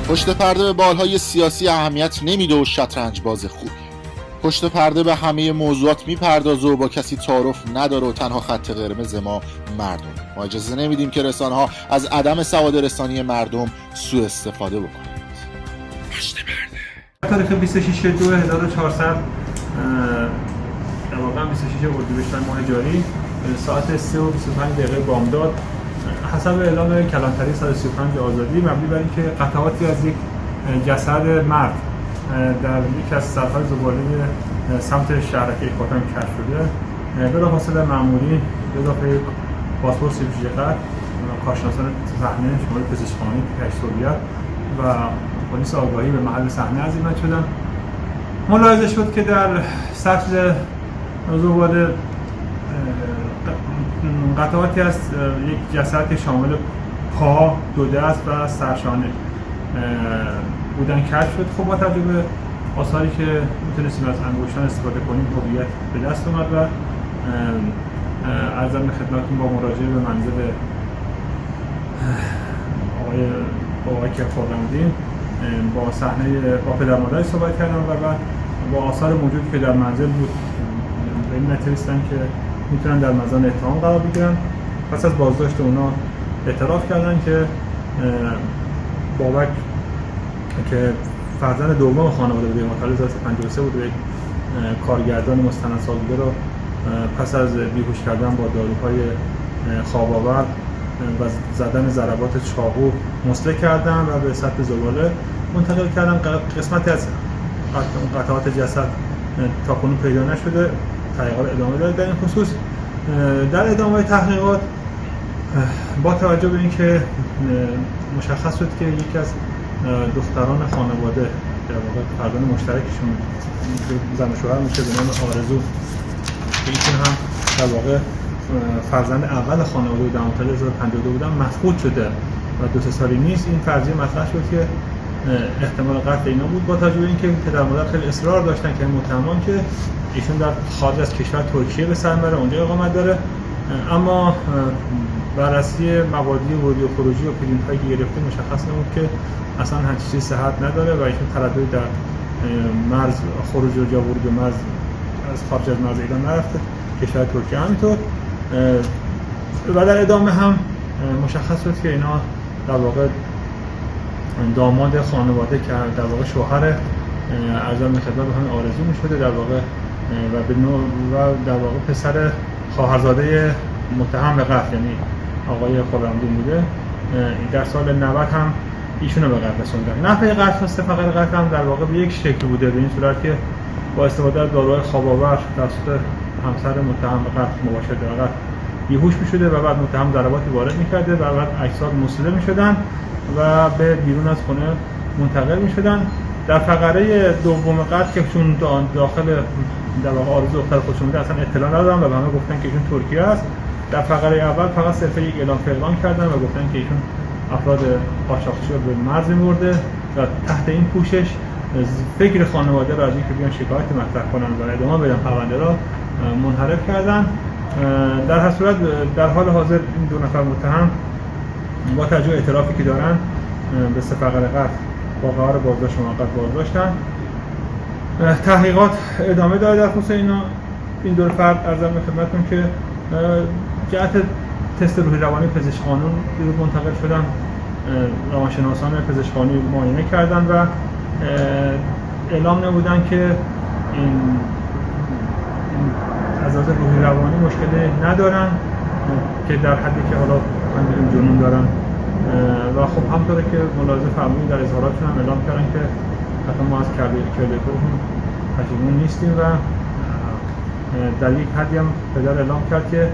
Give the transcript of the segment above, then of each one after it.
پشت پرده به بالهای سیاسی اهمیت نمیده و شطرنج باز خوبی. پشت پرده به همه موضوعات میپردازه و با کسی تعارف نداره و تنها خط قرمز ما مردم. ما اجازه نمیدیم که رسانه‌ها از عدم سواد رسانی مردم سوء استفاده بکنند. پشت پرده. تاریخ 26/2/1400 در واقع 26 اردیبهشت ماه جاری ساعت 3:25 بامداد حسب اعلام کلانتری 135 آزادی مبنی بر اینکه قطعاتی از یک جسد مرد در یکی از سرهای زباله سمت شهرک ایکواتان کشف شده. بلافاصله مأمورین به اضافه پاسپورت سیبیجقت، کارشناسان صحنه، شمال پزشکخانه کشتوریت و پلیس آگاهی به محل صحنه عزیمت شدند. ملاحظه شد که در سطح زباله قطعاتی از یک جسد که شامل پا، دو دست و سرشانه بودن کشف شد. خب با توجه به آثاری که میتونستیم از انگشتان استفاده کنیم هویت به دست اومد و عرضم به خدمتتون با مراجعه به منزل آقای خرم‌الدین با صحنه با پدر مادرش صحبت کردم و بعد با آثار موجود که در منزل بود به این نتیجه رسیدن که میتونن در مزان اتهام قرار بگیرن. پس از بازداشت اونا اعتراف کردن که بابک که فرزند دوم خانواده بود، متولد سال 53 بود، یک کارگردان مستندسازی رو پس از بیهوش کردن با داروهای خواب‌آور و زدن ضربات چاقو مسلح کردن و به سطح زباله منتقل کردن. قسمتی از قطعات جسد تاکنون پیدا نشده. تحقیقات ادامه داره در این خصوص. در ادامه تحقیقات با توجه به اینکه مشخص شد که یکی از دختران خانواده در واقع فرزند مشترکشون زن و شوهر میشه به نام آرزو که ایشون هم در واقع فرزند اول خانواده بود، در متولد 52 بودن، مفقود شده و 2-3 سالی نیست. این فرضیه مطرح شد که احتمال قتل اینا بود با توجه به اینکه پدر مادر خیلی اصرار داشتن که متهمان که ایشون در خارج از کشور ترکیه به سر میبره، اونجا اقامت داره، اما بررسی مبادی ورودی و خروجی و پرینت هایی که گرفته مشخص نمود که اصلا هیچ چیزی صحت نداره و ایشون ترددی در مرز خروج و ورود مرز از خارج از مرز ایران نرفته، کشور ترکیه همینطور. و در ادامه هم مشخص شد که اینا در واقع داماد خانواده که در واقع شوهر ارزان به خدمت همین آرزو میشده در واقع و در واقع پسر خواهرزاده متهم به قتل یعنی آقای خرم‌الدین بوده. در سال 90 هم ایشونو به قتل رسوندن. نحوه قتل فقط قتل هم در واقع به یک شکل بوده، به این صورت که با استفاده از داروهای خواب‌آور توسط همسر متهم به قتل مباشرت به قتل بیهوش میشده و بعد متهم ضرباتی وارد میکرده و بعد اجساد مسلح میشدن و به بیرون از خونه منتقل میشدن. در فقره دوم قتل که چون داخل در واقع آرزو دختر خودشون بوده اصلا اطلاع ندادن و به همه گفتن که ایشون ترکیه است. در فقره اول فقط صرف یک اعلام فقدان کردن و گفتن که ایشون افراد قاچاقچی رو به مرز می‌برده و تحت این پوشش فکر خانواده را از اینکه بیان شکایت مطرح کنن و ادامه بدن پرونده را منحرف کردن. در هر صورت در حال حاضر این دو نفر متهم با توجه به اعترافی که دارن به سه فقره قتل با قرار بازداشت موقت بازداشتن. تحقیقات ادامه داره در خصوص این دو فرد. ارزم به خدمتتون که جهت تست روحی روانی پزشک قانون بیرون منتقل شدن، روانشناسان پزشکانی معاینه کردن و اعلام نمودن که این از لحاظ روحی روانی مشکلی ندارن که در حدی که حالا من جنون دارن و خب همطوره که ملاحظه فرمودین در اظهاراتشون هم اعلام کردن که حتی ما از کردگی‌هاشون پشیمون نیستیم و در یک حدی هم پدر اعلام کرد که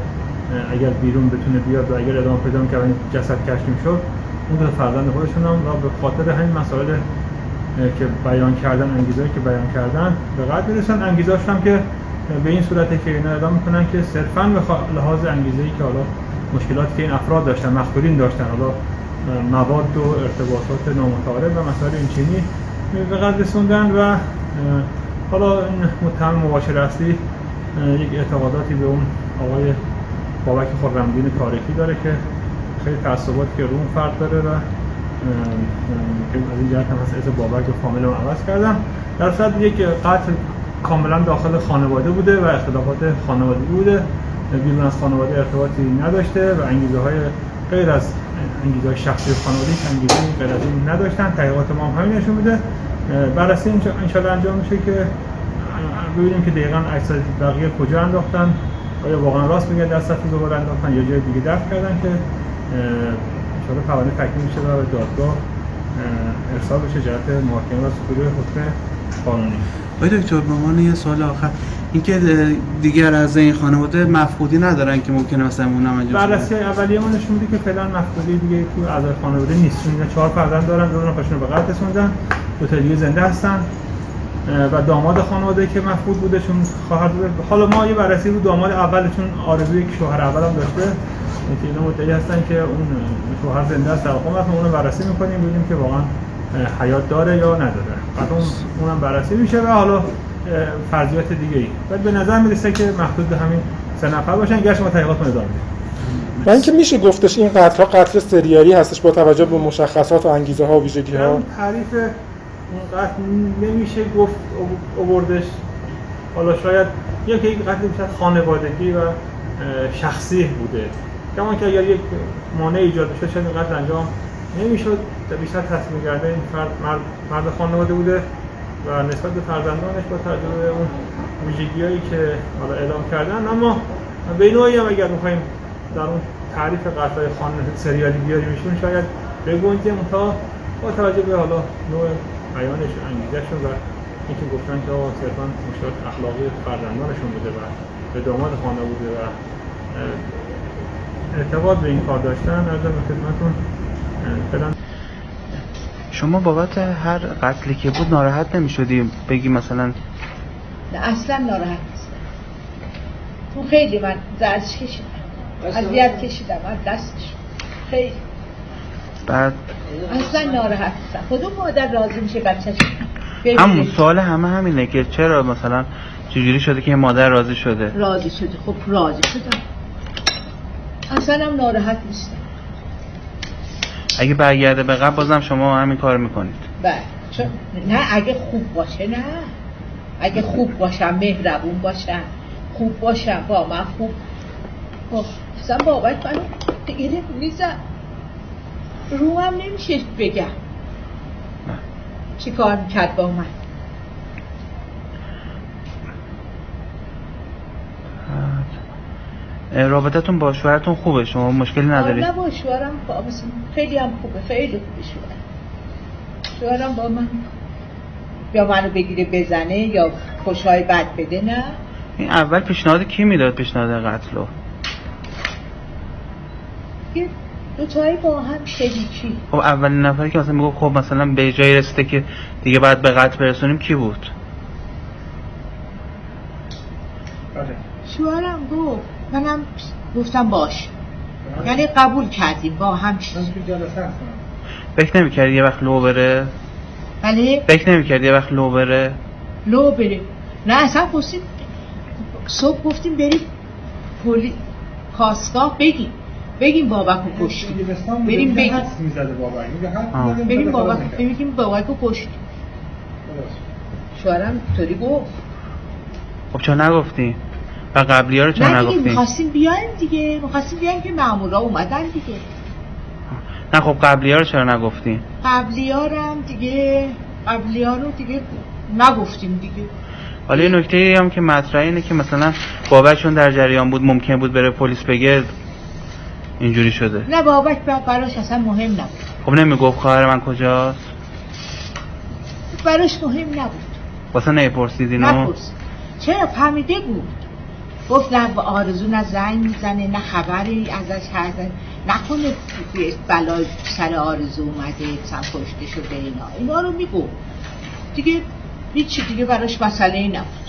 اگر بیرون بتونه بیاد و اگر ادامه پیدا می‌کنه جسد کشف می‌شد اون دو فرزند خودشون هم و به خاطر همین مسائل که بیان کردن، انگیزه‌ای که بیان کردن به قطع میرسن. انگیزه‌هاشون هم که به این صورته که اینا اعلام می‌کنن که صرفاً به لحاظ انگیزه‌ای که حالا مشکلاتی که این افراد داشتن، مخبرین داشتن، حالا مواد و ارتباطات نامتعارف و مسائل اینچنینی به قطع رسوندن و حالا این متهم مباشر اصلی یک اعتقاداتی به اون آقای بابک خرم‌الدین تاریخی داره که خیلی تعصباتی که رو اون فرد داره و که از این جهت هم از اسم بابک و فامیل رو عوض کردم. در صورت یک قتل کاملا داخل خانواده بوده و اختلافات خانوادگی بوده، بیرون از خانواده ارتباطی نداشته و انگیزه‌های غیر از انگیزه‌های شخصی خانوادگی انگیزه غیر از این نداشتن. تحقیقات ما هم همین نشون میده. بررسی انشالله انجام میشه که ببینیم که دقیقاً عکس بقیه کجا انداختن، آیا واقعا راست میگن در صف دوباره انداختن یا جای دیگه دفن کردن، که انشالله پرونده تکمیل میشه و به دادگاه ارسال بشه جهت محاکمه و صدور حکم قانونی. آقای دکتر، به عنوان یه سوال آخر، اینکه دیگر از این خانواده مفقودی ندارن که ممکنه مثلا اونم انجام بررسی اولیه ما نشون میده که فعلا مفقودی دیگه تو اعضای خانواده نیست. اینا 4 فرزند دارن، 2 نفرشون به قتل رسوندن، 2 تا دیگه زنده هستن و داماد خانواده که مفقود بوده چون خواهر بوده. حالا ما یه بررسی رو داماد اول، چون آرزوی که شوهر اولم داشته، که اینا مدعی هستن که اون شوهر زنده است، توقع هست، اونو بررسی می‌کنیم ببینیم که واقعا حیات داره یا نداره. قطعا اونم بررسی میشه و حالا فرضیات دیگه‌ای. بعد به نظر میرسه که محدود به همین 3 نفر باشن. گرچه ما تحقیقات ادامه میدیم. و اینکه میشه گفتش این قتل‌ها قتل سریالی هستش با توجه به مشخصات و انگیزه‌ها و ویژگی‌ها. تعریف اون قتل نمیشه گفت آوردش. حالا شاید یک قتل بیشتر خانوادگی و شخصی بوده. کما که اگر یک مانع ایجاد بشه شاید این قتل انجام نمیشد. بیشتر تصمیم گرده این مرد خانواده بوده و نسبت به فرزندانش با توجه به اون ویژگی‌هایی که حالا اعلام کردن. اما به نوعی هم اگر می‌خوایم در اون تعریف قتل‌های سریالی بیاریمشون شاید بگنجه، تا با توجه به حالا نوع بیانش، انگیزه‌شون و اینکه گفتن که صرفاً مشکلات اخلاقی فرزندانشون بوده و به داماد خانه بوده و ارتباط به این کار داشتن. عرض به خدمتتون فعلا. شما بابت هر قتلی که بود ناراحت نمی‌شدی بگی مثلا؟ نه اصلا ناراحت نیستم. تو خیلی من زرش کشیدم، اذیت کشیدم از دستش خیلی. بعد اصلا ناراحت نیستم. کدوم مادر راضی میشه بچه‌ش همون سوال همینه که چرا مثلا چجوری شده که مادر راضی شده؟ راضی شده. خب راضی شدم، اصلا هم ناراحت نیستم. اگه برگرده به قبل بازم شما همین کار میکنید؟ بله. چون نه اگه خوب باشه، نه اگه خوب باشم، مهربون باشم، خوب باشم با من، خوب اصلا بابت منو دیگه نیزم رو هم نمیشه بگم چی کار میکرد با من. رابطتون با شوهرتون خوبه؟ شما مشکلی ندارید؟ نه با شوهرم خیلی هم خوبه، خیلی خوبه شوهرم با من. یا منو بگیره بزنه یا خوشهای بد بده. نه این اول پیشنهاد کی میداد پیشنهاد قتلو؟ یه دوتایی با هم شریکی. خب اولین نفری که مثلا میگه خب مثلا به جایی رسیده که دیگه باید به قتل برسونیم کی بود؟ شوهرم گفت، منم گفتم باش، یعنی قبول کردیم با هم. فکر نمی‌کردی یه وقت لو بره؟ بله؟ فکر نمی‌کردی یه وقت لو بره؟ لو بره؟ نه اصلا گفتیم صبح گفتیم بریم کاسگاه بگیم بابک رو کشتیم. بریم بریم بابک رو کشتیم. شوهرم طوری گفت. خب چرا نگفتی؟ و قبلی ها رو چرا نگفتی؟ نه دیگه میخواستیم بیایم که مامورا اومدن دیگه. نه خب قبلی ها رو چرا نگفتی؟ قبلی ها رو دیگه نگفتیم دیگه. حالا یه نکته هم که مطرحه اینه که مثلا بابکشون در جریان بود، ممکن بود بره پلیس بگه اینجوری شده. نه بابک براش اصلا مهم نبود. خب نمیگفت خواهر من کجاست؟ براش مهم نبود. واسه نپرسید اینو؟ نپرسید. چرا فهمیده بود. گفت نه با آرزو نه زنگ میزنه نه خبری ازش هستن، نکنه بلای سر آرزو اومده سم کشته شده. اینا رو میگفت دیگه، هیچی دیگه براش مسئله نبود.